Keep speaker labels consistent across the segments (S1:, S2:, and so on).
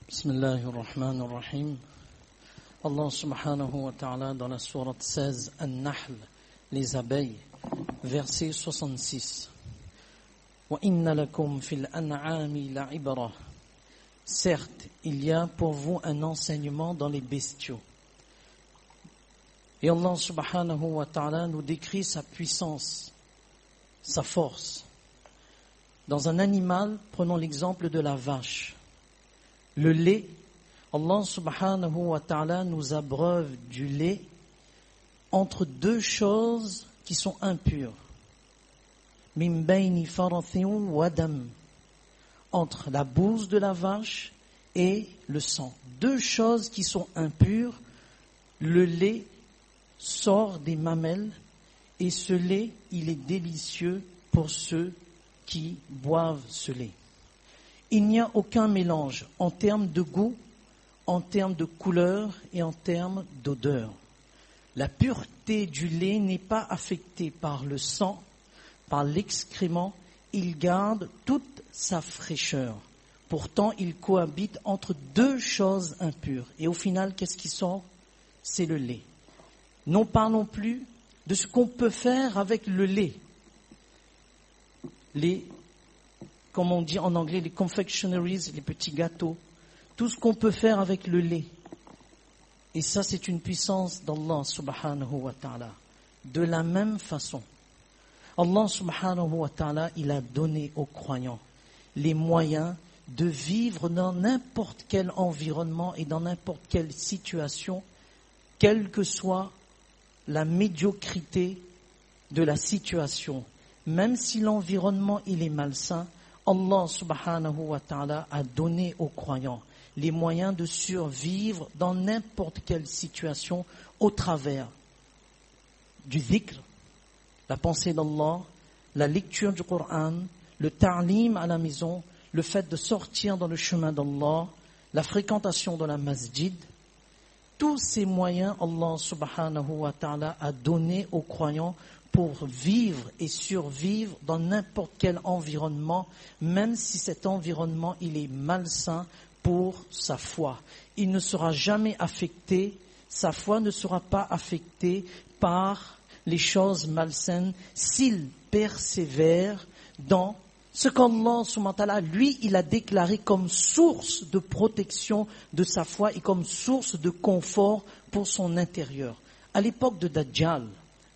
S1: Bismillahirrahmanirrahim. Allah subhanahu wa ta'ala dans la sourate 16, An-Nahl, les abeilles, verset 66. Wa inna lakum fil an'ami la'ibra. Certes, il y a pour vous un enseignement dans les bestiaux. Et Allah subhanahu wa ta'ala nous décrit sa puissance, sa force. Dans un animal, prenons l'exemple de la vache. Le lait, Allah subhanahu wa ta'ala nous abreuve du lait entre deux choses qui sont impures. Min bayni farathin wa dam. Entre la bouse de la vache et le sang. Deux choses qui sont impures. Le lait sort des mamelles et ce lait, il est délicieux pour ceux qui boivent ce lait. Il n'y a aucun mélange en termes de goût, en termes de couleur et en termes d'odeur. La pureté du lait n'est pas affectée par le sang, par l'excrément. Il garde toute sa fraîcheur. Pourtant, il cohabite entre deux choses impures. Et au final, qu'est-ce qui sort? C'est le lait. Non parlons plus de ce qu'on peut faire avec le lait. Comme on dit en anglais, les confectionaries, les petits gâteaux, tout ce qu'on peut faire avec le lait. Et ça, c'est une puissance d'Allah subhanahu wa ta'ala. De la même façon, Allah subhanahu wa ta'ala, il a donné aux croyants les moyens de vivre dans n'importe quel environnement et dans n'importe quelle situation, quelle que soit la médiocrité de la situation. Même si l'environnement, il est malsain, Allah subhanahu wa ta'ala a donné aux croyants les moyens de survivre dans n'importe quelle situation au travers du dhikr, la pensée d'Allah, la lecture du Coran, le ta'lim à la maison, le fait de sortir dans le chemin d'Allah, la fréquentation de la masjid. Tous ces moyens, Allah subhanahu wa ta'ala a donné aux croyants pour vivre et survivre dans n'importe quel environnement, même si cet environnement il est malsain pour sa foi. Il ne sera jamais affecté, sa foi ne sera pas affectée par les choses malsaines s'il persévère dans ce qu'Allah subhanahu wa ta'ala, lui, il a déclaré comme source de protection de sa foi et comme source de confort pour son intérieur. À l'époque de Dajjal,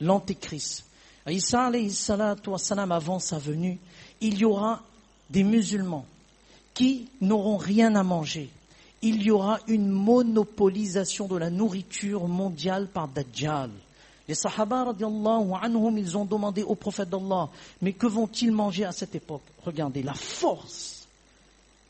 S1: l'antéchrist, Isa alayhi salatu wa salam, avant sa venue, il y aura des musulmans qui n'auront rien à manger. Il y aura une monopolisation de la nourriture mondiale par Dajjal. Les Sahaba radiallahu anhum, ils ont demandé au prophète d'Allah, mais que vont-ils manger à cette époque? Regardez, la force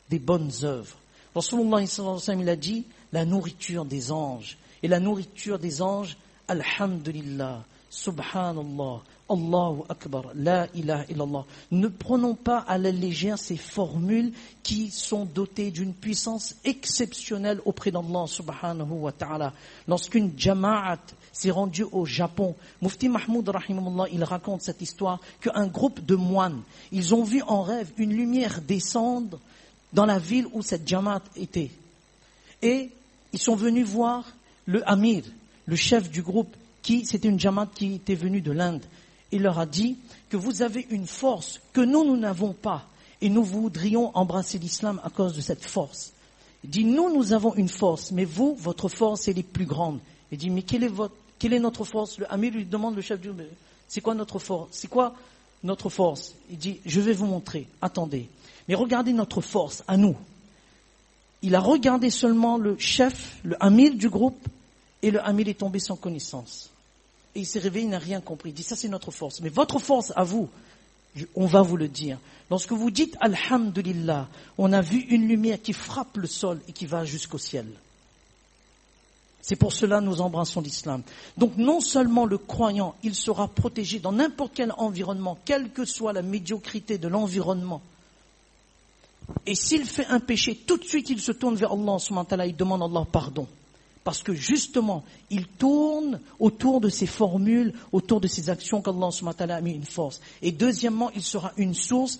S1: des bonnes œuvres. Rasulullah sallallahu alayhi wa sallam, il a dit, la nourriture des anges. Et la nourriture des anges, alhamdulillah, subhanallah, Allahu Akbar, la ilaha illallah. Ne prenons pas à la légère ces formules qui sont dotées d'une puissance exceptionnelle auprès d'Allah subhanahu wa ta'ala. Lorsqu'une jama'at s'est rendue au Japon, Mufti Mahmoud rahimahullah, il raconte cette histoire qu'un groupe de moines, ils ont vu en rêve une lumière descendre dans la ville où cette jama'at était. Et ils sont venus voir le amir, le chef du groupe, c'était une jama'at qui était venue de l'Inde. Il leur a dit que vous avez une force que nous n'avons pas et nous voudrions embrasser l'islam à cause de cette force. Il dit, nous avons une force, mais vous, votre force, elle est plus grande. Il dit, mais quelle est notre force? Le amir lui demande, le chef du groupe, c'est quoi notre force? C'est quoi notre force? Il dit, je vais vous montrer, attendez. Mais regardez notre force à nous. Il a regardé seulement le chef, le amir du groupe, et le amir est tombé sans connaissance. Et il s'est réveillé, il n'a rien compris. Il dit, ça c'est notre force. Mais votre force à vous, on va vous le dire. Lorsque vous dites Alhamdulillah, on a vu une lumière qui frappe le sol et qui va jusqu'au ciel. C'est pour cela que nous embrassons l'islam. Donc non seulement le croyant, il sera protégé dans n'importe quel environnement, quelle que soit la médiocrité de l'environnement. Et s'il fait un péché, tout de suite il se tourne vers Allah subhanahu wa ta'ala, il demande Allah pardon. Parce que justement, il tourne autour de ces formules, autour de ces actions qu'Allah subhanahu wa ta'ala a mis une force. Et deuxièmement, il sera une source.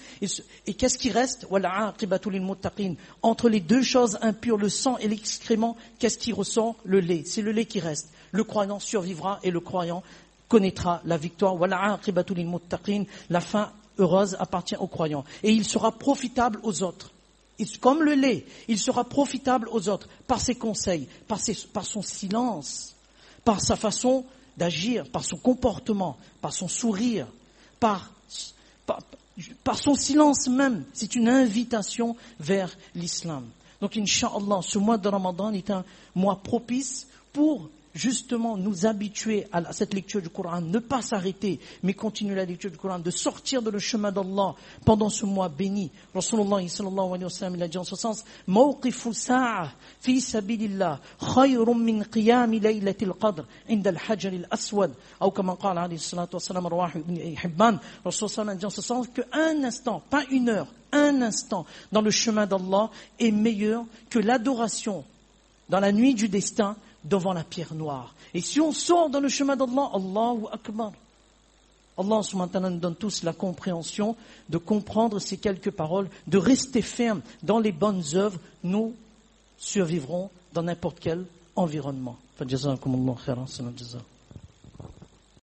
S1: Et qu'est-ce qui reste? Wal-'aqibatu lil-muttaqin. Entre les deux choses impures, le sang et l'excrément, qu'est-ce qui ressort? Le lait. C'est le lait qui reste. Le croyant survivra et le croyant connaîtra la victoire. Wal-'aqibatu lil-muttaqin. La fin heureuse appartient aux croyants. Et il sera profitable aux autres. Comme le lait, il sera profitable aux autres par ses conseils, par son silence, par sa façon d'agir, par son comportement, par son sourire, par son silence même. C'est une invitation vers l'islam. Donc, Inch'Allah, ce mois de Ramadan est un mois propice pour justement nous habituer à cette lecture du Coran, ne pas s'arrêter, mais continuer la lecture du Coran, de sortir de le chemin d'Allah pendant ce mois béni. Rasulullah sallallahu alayhi wa sallam, il a dit en ce sens, mawqifu sa'a fi sabilillah khayrun min qiyami laylatil qadr inda al-hajar al-aswad, ou comme qala alayhi salatu wa salam rawah ibn Hibban. Rasulullah a dit en ce sens qu'un instant, pas une heure, un instant dans le chemin d'Allah est meilleur que l'adoration dans la nuit du destin devant la pierre noire. Et si on sort dans le chemin d'Allah, Allahu Akbar. Allah subhanahu wa ta'ala nous donne tous la compréhension de comprendre ces quelques paroles, de rester ferme dans les bonnes œuvres. Nous survivrons dans n'importe quel environnement. Fajazakumullahu khairan, salam jaza.